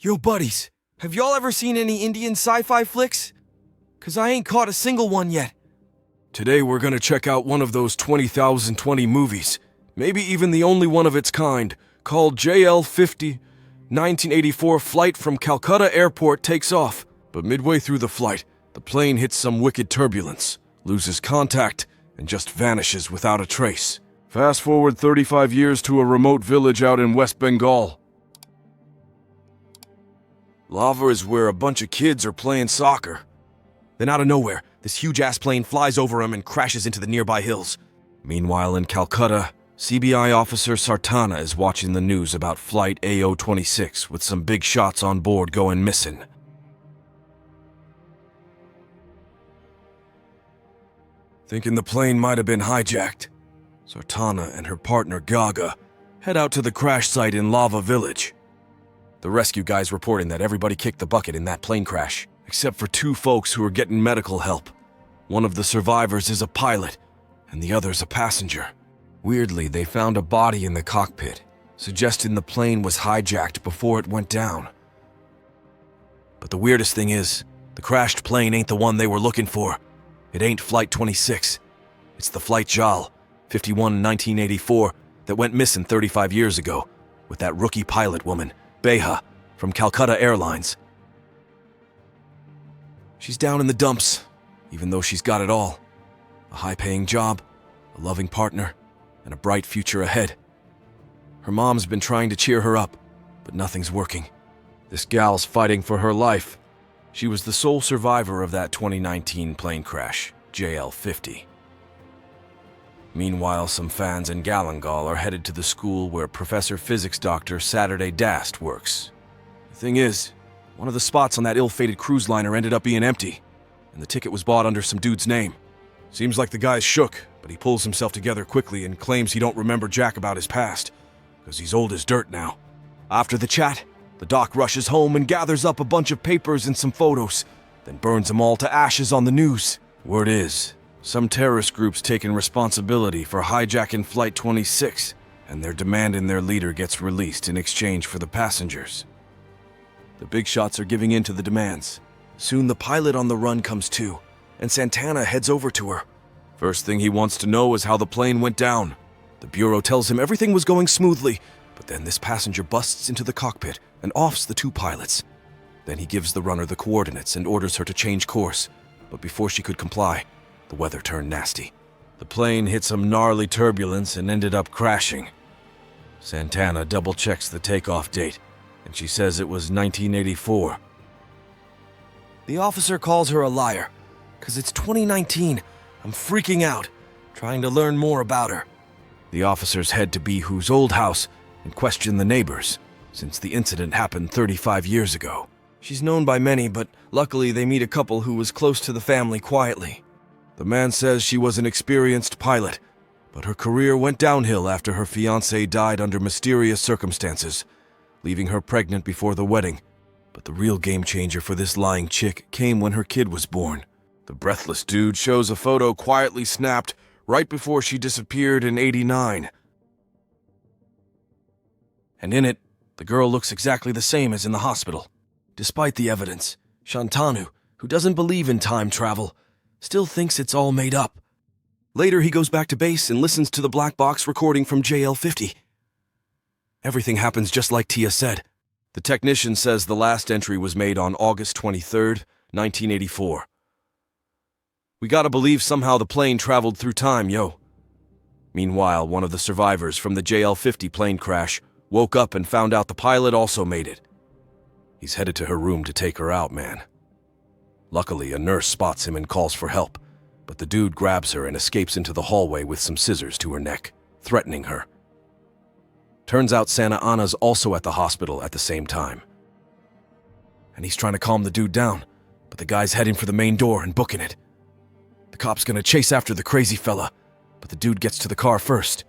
Yo, buddies, have y'all ever seen any Indian sci-fi flicks? 'Cause I ain't caught a single one yet. Today we're gonna check out one of those 20,020 movies, maybe even the only one of its kind, called JL-50. 1984 flight from Calcutta Airport takes off, but midway through the flight, the plane hits some wicked turbulence, loses contact, and just vanishes without a trace. Fast forward 35 years to a remote village out in West Bengal. Lava is where a bunch of kids are playing soccer. Then out of nowhere, this huge-ass plane flies over them and crashes into the nearby hills. Meanwhile in Calcutta, CBI officer Sartana is watching the news about flight AO-26 with some big shots on board going missing. Thinking the plane might have been hijacked, Sartana and her partner Gaga head out to the crash site in Lava Village. The rescue guys reporting that everybody kicked the bucket in that plane crash, except for two folks who are getting medical help. One of the survivors is a pilot, and the other's a passenger. Weirdly, they found a body in the cockpit, suggesting the plane was hijacked before it went down. But the weirdest thing is, the crashed plane ain't the one they were looking for. It ain't Flight 26. It's the Flight JAL, 51 in 1984, that went missing 35 years ago, with that rookie pilot woman, Beha, from Calcutta Airlines. She's down in the dumps, even though she's got it all. A high-paying job, a loving partner, and a bright future ahead. Her mom's been trying to cheer her up, but nothing's working. This gal's fighting for her life. She was the sole survivor of that 2019 plane crash, JL-50. Meanwhile, some fans in Galangal are headed to the school where Professor Physics Dr. Saturday Dast works. The thing is, one of the spots on that ill-fated cruise liner ended up being empty, and the ticket was bought under some dude's name. Seems like the guy's shook, but he pulls himself together quickly and claims he don't remember jack about his past, because he's old as dirt now. After the chat, the doc rushes home and gathers up a bunch of papers and some photos, then burns them all to ashes on the news. Word is, some terrorist groups taking responsibility for hijacking Flight 26, and they're demanding their leader gets released in exchange for the passengers. The big shots are giving in to the demands. Soon the pilot on the run comes to, and Santana heads over to her. First thing he wants to know is how the plane went down. The Bureau tells him everything was going smoothly, but then this passenger busts into the cockpit and offs the two pilots. Then he gives the runner the coordinates and orders her to change course, but before she could comply, the weather turned nasty. The plane hit some gnarly turbulence and ended up crashing. Santana double-checks the takeoff date, and she says it was 1984. The officer calls her a liar, 'cause it's 2019. I'm freaking out, trying to learn more about her. The officers head to Bihu's old house and question the neighbors, since the incident happened 35 years ago. She's known by many, but luckily they meet a couple who was close to the family quietly. The man says she was an experienced pilot, but her career went downhill after her fiancé died under mysterious circumstances, leaving her pregnant before the wedding. But the real game changer for this lying chick came when her kid was born. The breathless dude shows a photo quietly snapped right before she disappeared in '89. And in it, the girl looks exactly the same as in the hospital. Despite the evidence, Shantanu, who doesn't believe in time travel, still thinks it's all made up. Later, he goes back to base and listens to the black box recording from JL-50. Everything happens just like Tia said. The technician says the last entry was made on August 23rd, 1984. We gotta believe somehow the plane traveled through time, yo. Meanwhile, one of the survivors from the JL-50 plane crash woke up and found out the pilot also made it. He's headed to her room to take her out, man. Luckily, a nurse spots him and calls for help, but the dude grabs her and escapes into the hallway with some scissors to her neck, threatening her. Turns out Santa Ana's also at the hospital at the same time. And he's trying to calm the dude down, but the guy's heading for the main door and booking it. The cop's gonna chase after the crazy fella, but the dude gets to the car first.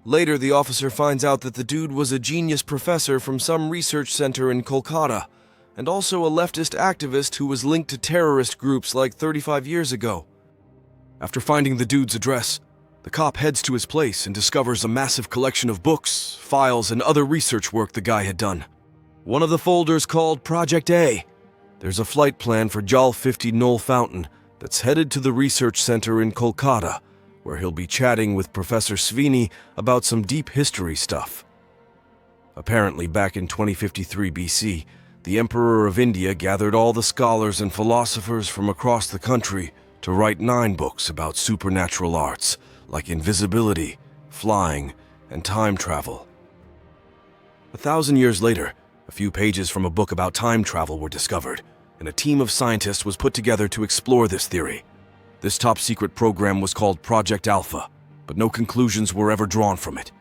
Later, the officer finds out that the dude was a genius professor from some research center in Kolkata, and also a leftist activist who was linked to terrorist groups like 35 years ago. After finding the dude's address, the cop heads to his place and discovers a massive collection of books, files, and other research work the guy had done. One of the folders called Project A. There's a flight plan for JAL 50 Knoll Fountain that's headed to the research center in Kolkata, where he'll be chatting with Professor Svini about some deep history stuff. Apparently, back in 2053 BC, the Emperor of India gathered all the scholars and philosophers from across the country to write 9 books about supernatural arts, like invisibility, flying, and time travel. 1,000 years later, a few pages from a book about time travel were discovered, and a team of scientists was put together to explore this theory. This top-secret program was called Project Alpha, but no conclusions were ever drawn from it.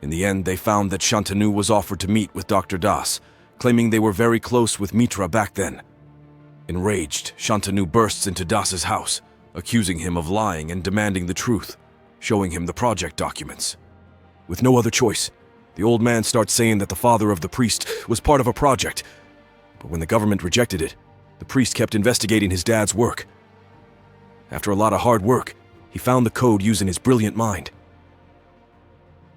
In the end, they found that Shantanu was offered to meet with Dr. Das, claiming they were very close with Mishra back then. Enraged, Shantanu bursts into Das's house, accusing him of lying and demanding the truth, showing him the project documents. With no other choice, the old man starts saying that the father of the priest was part of a project, but when the government rejected it, the priest kept investigating his dad's work. After a lot of hard work, he found the code using his brilliant mind.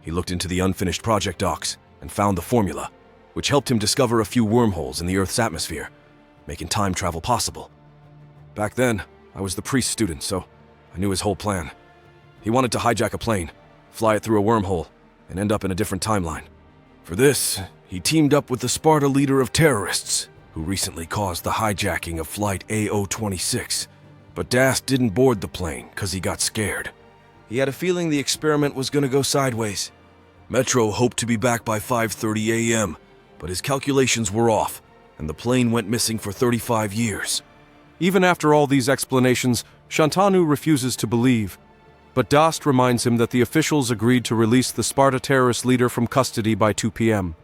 He looked into the unfinished project docs and found the formula, which helped him discover a few wormholes in the Earth's atmosphere, making time travel possible. Back then, I was the priest student, so I knew his whole plan. He wanted to hijack a plane, fly it through a wormhole, and end up in a different timeline. For this, he teamed up with the Sparta leader of terrorists, who recently caused the hijacking of Flight AO-26. But Das didn't board the plane because he got scared. He had a feeling the experiment was going to go sideways. Metro hoped to be back by 5:30 a.m., but his calculations were off, and the plane went missing for 35 years. Even after all these explanations, Shantanu refuses to believe. But Das reminds him that the officials agreed to release the Sparta terrorist leader from custody by 2 p.m.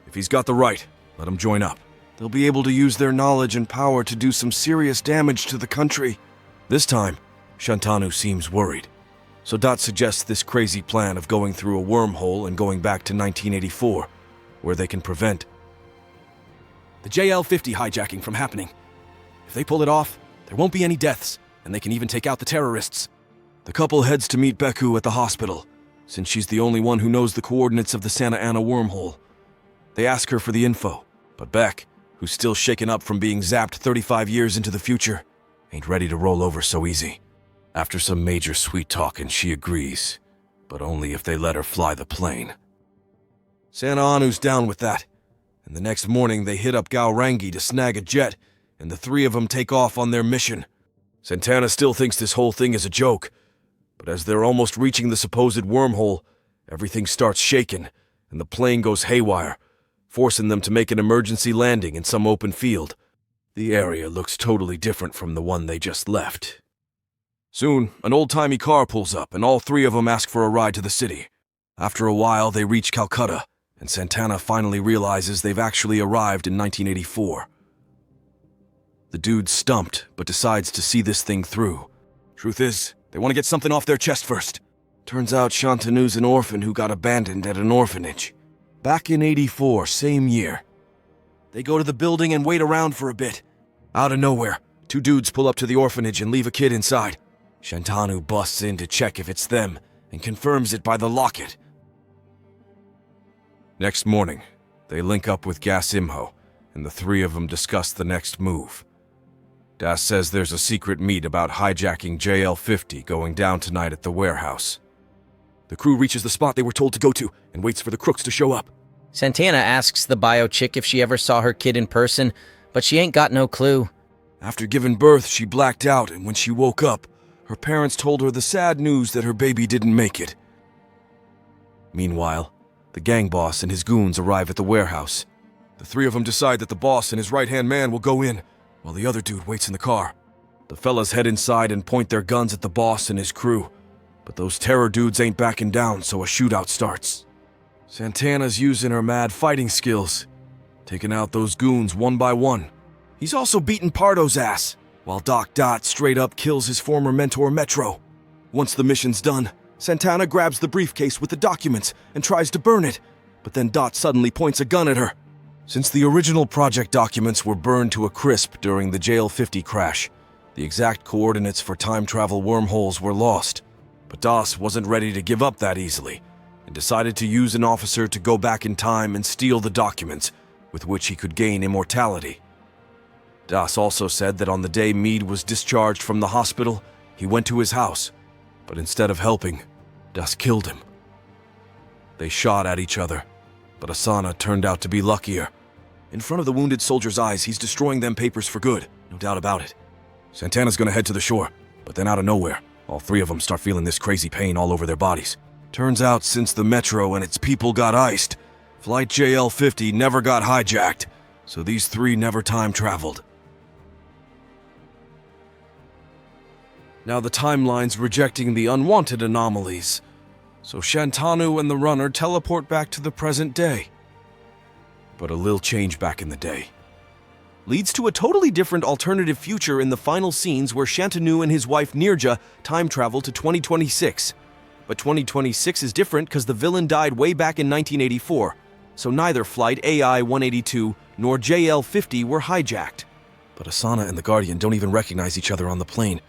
If he's got the right, let him join up. They'll be able to use their knowledge and power to do some serious damage to the country. This time, Shantanu seems worried. So Dot suggests this crazy plan of going through a wormhole and going back to 1984, where they can prevent the JL-50 hijacking from happening. If they pull it off, there won't be any deaths, and they can even take out the terrorists. The couple heads to meet Beku at the hospital, since she's the only one who knows the coordinates of the Santa Ana wormhole. They ask her for the info, but Beck, who's still shaken up from being zapped 35 years into the future, ain't ready to roll over so easy. After some major sweet talking, she agrees, but only if they let her fly the plane. Santa Anu's down with that, and the next morning they hit up Gaurangi to snag a jet, and the 3 of them take off on their mission. Santana still thinks this whole thing is a joke, but as they're almost reaching the supposed wormhole, everything starts shaking, and the plane goes haywire, forcing them to make an emergency landing in some open field. The area looks totally different from the one they just left. Soon, an old-timey car pulls up, and all 3 of them ask for a ride to the city. After a while, they reach Calcutta, and Santana finally realizes they've actually arrived in 1984. The dude's stumped, but decides to see this thing through. Truth is, they want to get something off their chest first. Turns out Shantanu's an orphan who got abandoned at an orphanage. Back in 84, same year. They go to the building and wait around for a bit. Out of nowhere, 2 dudes pull up to the orphanage and leave a kid inside. Shantanu busts in to check if it's them, and confirms it by the locket. Next morning, they link up with Gas Imho, and the 3 of them discuss the next move. Das says there's a secret meet about hijacking JL-50 going down tonight at the warehouse. The crew reaches the spot they were told to go to, and waits for the crooks to show up. Santana asks the bio chick if she ever saw her kid in person, but she ain't got no clue. After giving birth, she blacked out, and when she woke up, her parents told her the sad news that her baby didn't make it. Meanwhile, the gang boss and his goons arrive at the warehouse. The 3 of them decide that the boss and his right-hand man will go in, while the other dude waits in the car. The fellas head inside and point their guns at the boss and his crew, but those terror dudes ain't backing down, so a shootout starts. Santana's using her mad fighting skills, taking out those goons one by one. He's also beating Pardo's ass, while Doc Dot straight up kills his former mentor Metro. Once the mission's done, Santana grabs the briefcase with the documents and tries to burn it, but then Dot suddenly points a gun at her. Since the original project documents were burned to a crisp during the JL-50 crash, the exact coordinates for time travel wormholes were lost. But Das wasn't ready to give up that easily, and decided to use an officer to go back in time and steal the documents, with which he could gain immortality. Das also said that on the day Mead was discharged from the hospital, he went to his house, but instead of helping, Das killed him. They shot at each other, but Asana turned out to be luckier. In front of the wounded soldier's eyes, he's destroying them papers for good, no doubt about it. Santana's gonna head to the shore, but then out of nowhere, all three of them start feeling this crazy pain all over their bodies. Turns out since the metro and its people got iced, Flight JL-50 never got hijacked, so these three never time-traveled. Now the timeline's rejecting the unwanted anomalies, so Shantanu and the runner teleport back to the present day. But a little change back in the day leads to a totally different alternative future in the final scenes where Shantanu and his wife Nirja time travel to 2026. But 2026 is different because the villain died way back in 1984, so neither Flight AI-182 nor JL-50 were hijacked. But Asana and the Guardian don't even recognize each other on the plane,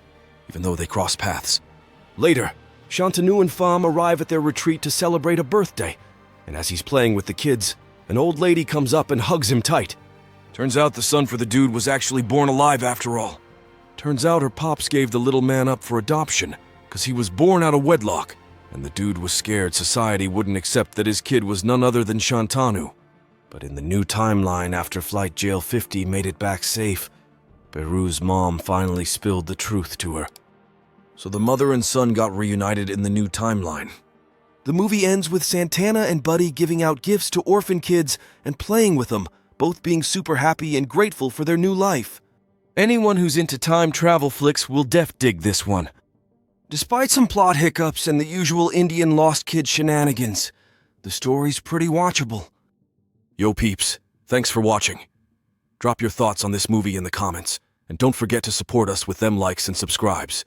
even though they cross paths. Later, Shantanu and Pham arrive at their retreat to celebrate a birthday, and as he's playing with the kids, an old lady comes up and hugs him tight. Turns out the son for the dude was actually born alive after all. Turns out her pops gave the little man up for adoption, because he was born out of wedlock, and the dude was scared society wouldn't accept that his kid was none other than Shantanu. But in the new timeline after Flight JL-50 made it back safe, Beru's mom finally spilled the truth to her. So the mother and son got reunited in the new timeline. The movie ends with Santana and Buddy giving out gifts to orphan kids and playing with them, both being super happy and grateful for their new life. Anyone who's into time travel flicks will dig this one. Despite some plot hiccups and the usual Indian lost kid shenanigans, the story's pretty watchable. Yo peeps, thanks for watching. Drop your thoughts on this movie in the comments, and don't forget to support us with them likes and subscribes.